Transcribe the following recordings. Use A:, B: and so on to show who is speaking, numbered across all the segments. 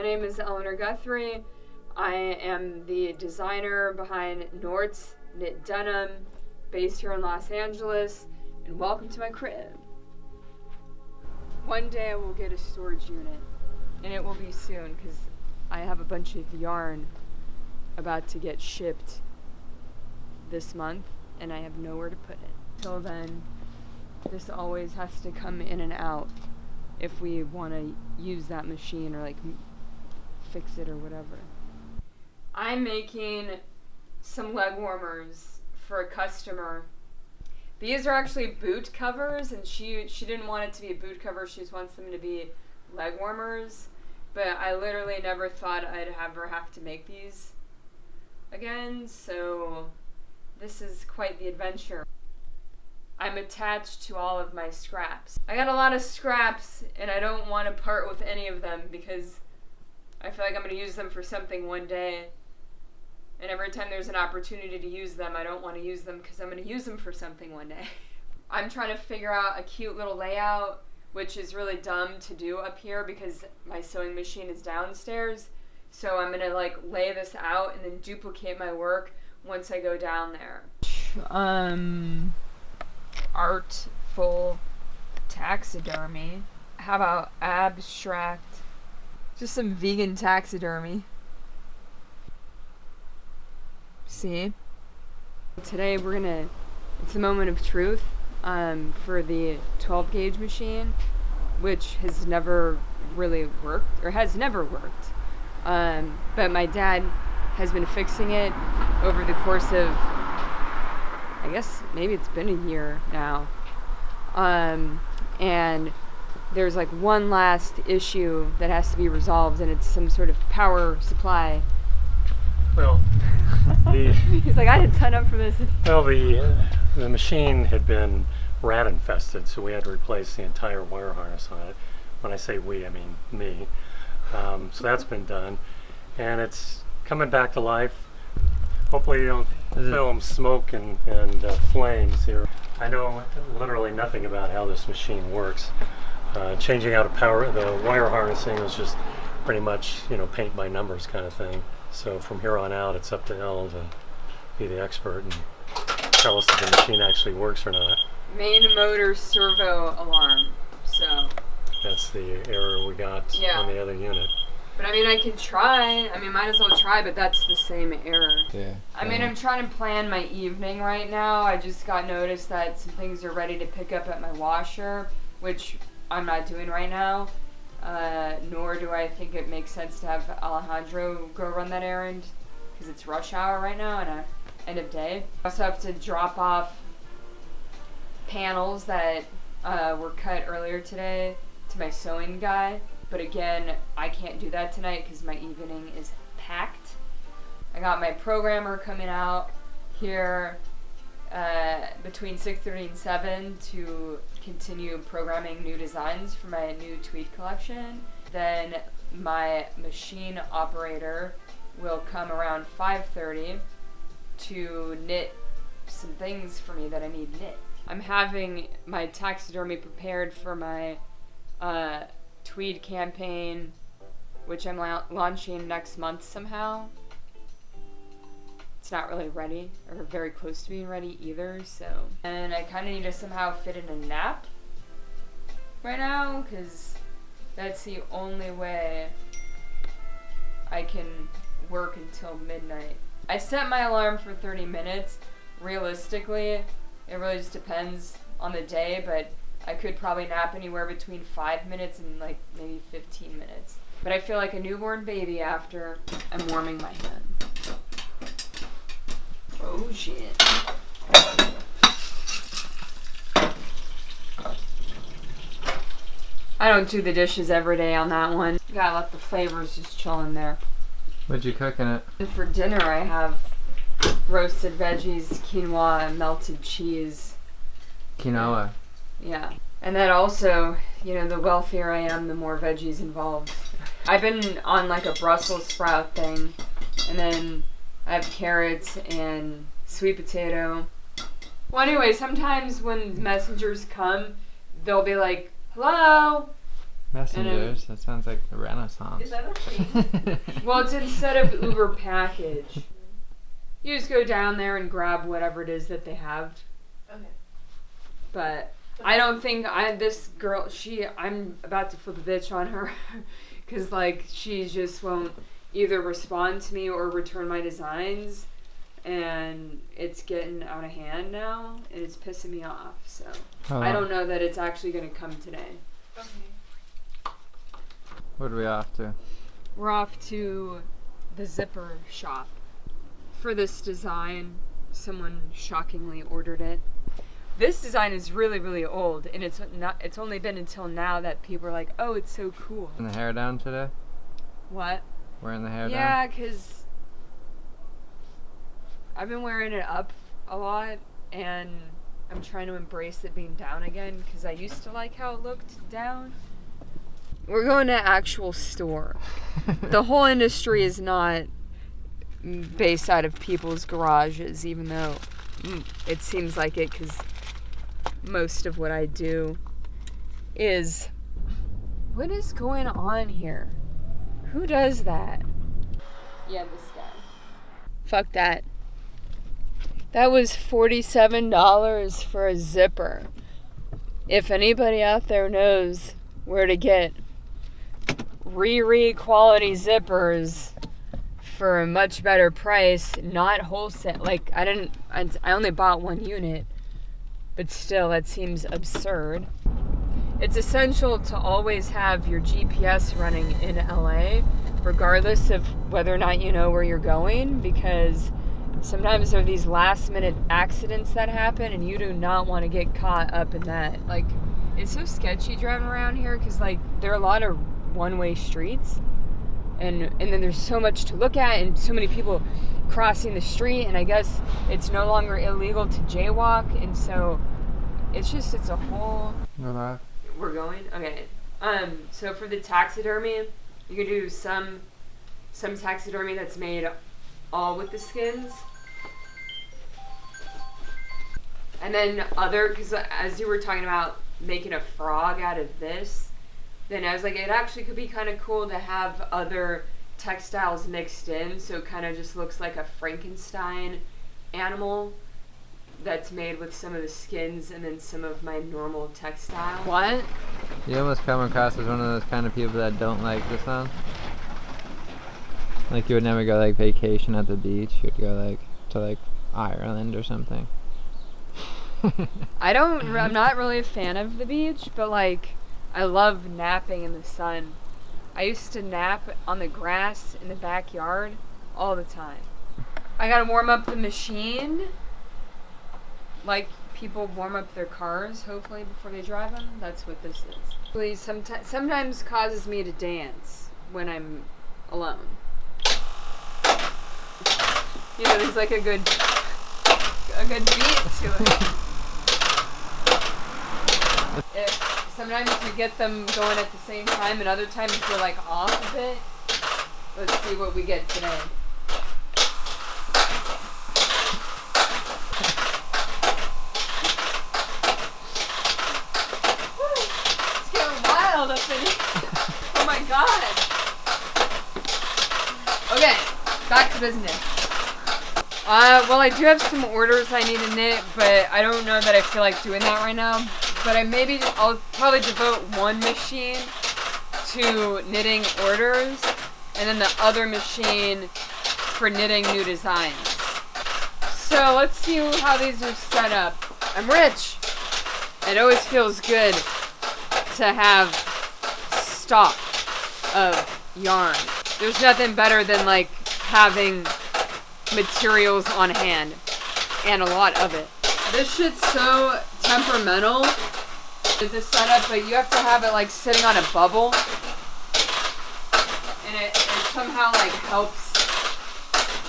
A: name is Eleanore Guthrie. I am the designer behind Nort's Knit Denim, based here in Los Angeles, and welcome to my crib. One day I will get a storage unit, and it will be soon because I have a bunch of yarn about to get shipped this month, and I have nowhere to put it. Till then, this always has to come in and out if we want to use that machine or like fix it or whatever. I'm making some leg warmers for a customer. These are actually boot covers, and she didn't want it to be a boot cover. She just wants them to be leg warmers. But I literally never thought I'd ever have to make these again, so this is quite the adventure. I'm attached to all of my scraps. I got a lot of scraps, and I don't want to part with any of them because I feel like I'm going to use them for something one day. And every time there's an opportunity to use them, I don't want to use them because I'm going to use them for something one day. I'm trying to figure out a cute little layout, which is really dumb to do up here because my sewing machine is downstairs. So I'm going to like lay this out and then duplicate my work once I go down there. Artful taxidermy. How about abstract? Just some vegan taxidermy. See? Today it's the moment of truth for the 12 gauge machine, which has never really worked, or has never worked. But my dad has been fixing it over the course of, I guess maybe it's been a year now. And there's like one last issue that has to be resolved, and it's some sort of power supply.
B: Well,
A: he's like, I didn't sign up for this.
B: Well, the machine had been rat infested, so we had to replace the entire wire harness on it. When I say we, I mean me. So that's been done, and it's coming back to life. Hopefully you don't film smoke and flames here. I know literally nothing about how this machine works. Changing out the wire harnessing was just pretty much, paint by numbers kind of thing. So from here on out, it's up to Elle to be the expert and tell us if the machine actually works or not.
A: Main motor servo alarm, so.
B: That's the error we got on the other unit.
A: But I mean, I can try. I mean, might as well try, but that's the same error.
C: Yeah.
A: I mean, I'm trying to plan my evening right now. I just got notice that some things are ready to pick up at my washer, which I'm not doing right now. Nor do I think it makes sense to have Alejandro go run that errand because it's rush hour right now and end of day. I also have to drop off panels that were cut earlier today to my sewing guy. But again, I can't do that tonight because my evening is packed. I got my programmer coming out here between 6:30 and 7 to continue programming new designs for my new tweed collection. Then my machine operator will come around 5:30 to knit some things for me that I need knit. I'm having my taxidermy prepared for my tweed campaign, which I'm launching next month somehow. It's not really ready, or very close to being ready either, so. And I kind of need to somehow fit in a nap right now, because that's the only way I can work until midnight. I set my alarm for 30 minutes. Realistically, it really just depends on the day, but I could probably nap anywhere between 5 minutes and like maybe 15 minutes. But I feel like a newborn baby after I'm warming my hand. Oh shit. I don't do the dishes every day on that one. You gotta let the flavors just chill in there.
C: What'd you cook in it?
A: And for dinner I have roasted veggies, quinoa, and melted cheese.
C: Quinoa.
A: Yeah. And then also, the wealthier I am, the more veggies involved. I've been on like a Brussels sprout thing, and then I have carrots and sweet potato. Well, anyway, sometimes when messengers come, they'll be like, hello?
C: Messengers. That sounds like the Renaissance.
D: Is that a thing?
A: Well, it's instead of Uber package. You just go down there and grab whatever it is that they have.
D: Okay.
A: But I don't think this girl, I'm about to flip a bitch on her. Because, like, she just won't either respond to me or return my designs. And it's getting out of hand now. And it's pissing me off. So I don't know that it's actually going to come today.
D: Okay.
C: What are we off to?
A: We're off to the zipper shop for this design. Someone shockingly ordered it. This design is really, really old, and it's only been until now that people are like, oh, it's so cool.
C: Wearing the hair down today?
A: What?
C: Wearing the hair down?
A: Yeah, because I've been wearing it up a lot, and I'm trying to embrace it being down again, because I used to like how it looked down. We're going to actual store. The whole industry is not based out of people's garages, even though it seems like it, because most of what I do is... What is going on here? Who does that? Yeah, this guy. Fuck that. That was $47 for a zipper. If anybody out there knows where to get quality zippers for a much better price, not wholesale. Like, I only bought one unit, but still, that seems absurd. It's essential to always have your GPS running in LA, regardless of whether or not you know where you're going, because sometimes there are these last minute accidents that happen, and you do not want to get caught up in that. Like, it's so sketchy driving around here, because, like, there are a lot of one-way streets, and then there's so much to look at, and so many people crossing the street, and I guess it's no longer illegal to jaywalk, and so it's a whole... We're going? Okay. So for the taxidermy, you can do some taxidermy that's made all with the skins. And then because as you were talking about making a frog out of this, then I was like, it actually could be kind of cool to have other textiles mixed in, so it kind of just looks like a Frankenstein animal that's made with some of the skins and then some of my normal textile. What?
C: You almost come across as one of those kind of people that don't like the sun. Like, you would never go, like, vacation at the beach. You'd go, like, to, like, Ireland or something.
A: I'm not really a fan of the beach, but, like, I love napping in the sun. I used to nap on the grass in the backyard all the time. I gotta warm up the machine, like people warm up their cars, hopefully, before they drive them. That's what this is. Please, sometimes causes me to dance when I'm alone. You know, there's like a good beat to it. Sometimes you get them going at the same time, and other times they're like off a bit. Let's see what we get today. It's getting wild up in here. Oh my god. Okay, back to business. Well, I do have some orders I need to knit, but I don't know that I feel like doing that right now. But I'll probably devote one machine to knitting orders, and then the other machine for knitting new designs. So let's see how these are set up. I'm rich. It always feels good to have stock of yarn. There's nothing better than like having materials on hand, and a lot of it. This shit's so temperamental with this setup, but you have to have it like sitting on a bubble, and it somehow like helps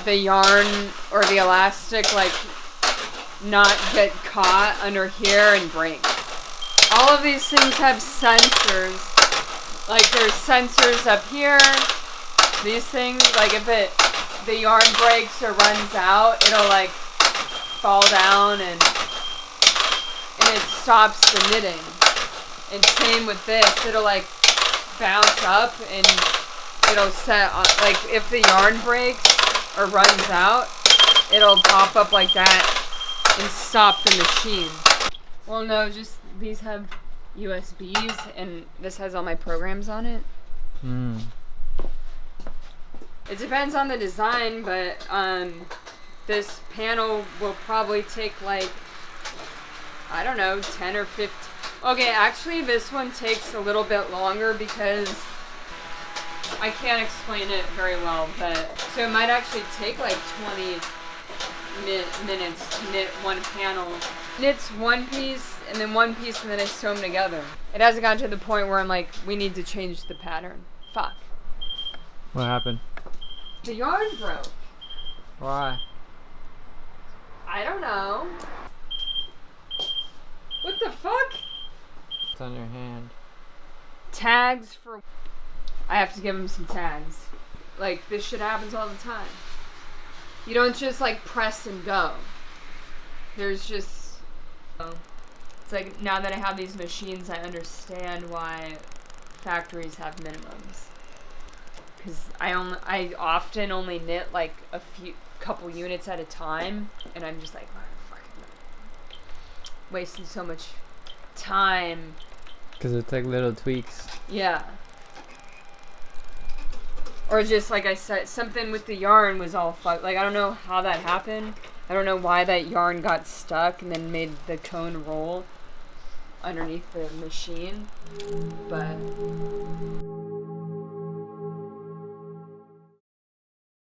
A: the yarn or the elastic like not get caught under here and break. All of these things have sensors. Like there's sensors up here. These things, like if the yarn breaks or runs out, it'll like fall down and it stops the knitting. And same with this, it'll like bounce up and it'll set on, like if the yarn breaks or runs out, it'll pop up like that and stop the machine. Well, no, just these have USBs and this has all my programs on it. It depends on the design, but this panel will probably take like, I don't know, 10 or 15. Okay, actually this one takes a little bit longer because I can't explain it very well, but so it might actually take like 20 minutes to knit one panel. Knits one piece and then one piece and then I sew them together. It hasn't gotten to the point where I'm like, we need to change the pattern. Fuck.
C: What happened?
A: The yarn broke.
C: Why?
A: I don't know. What the fuck?
C: It's on your hand.
A: Tags for... I have to give him some tags. Like, this shit happens all the time. You don't just, like, press and go. There's just... It's like, now that I have these machines, I understand why factories have minimums. Because I often only knit, like, couple units at a time, and I'm just like, fucking wasting so much time.
C: Because it's like little tweaks.
A: Yeah. Or just like I said, something with the yarn was all fucked. Like, I don't know how that happened. I don't know why that yarn got stuck and then made the cone roll underneath the machine. But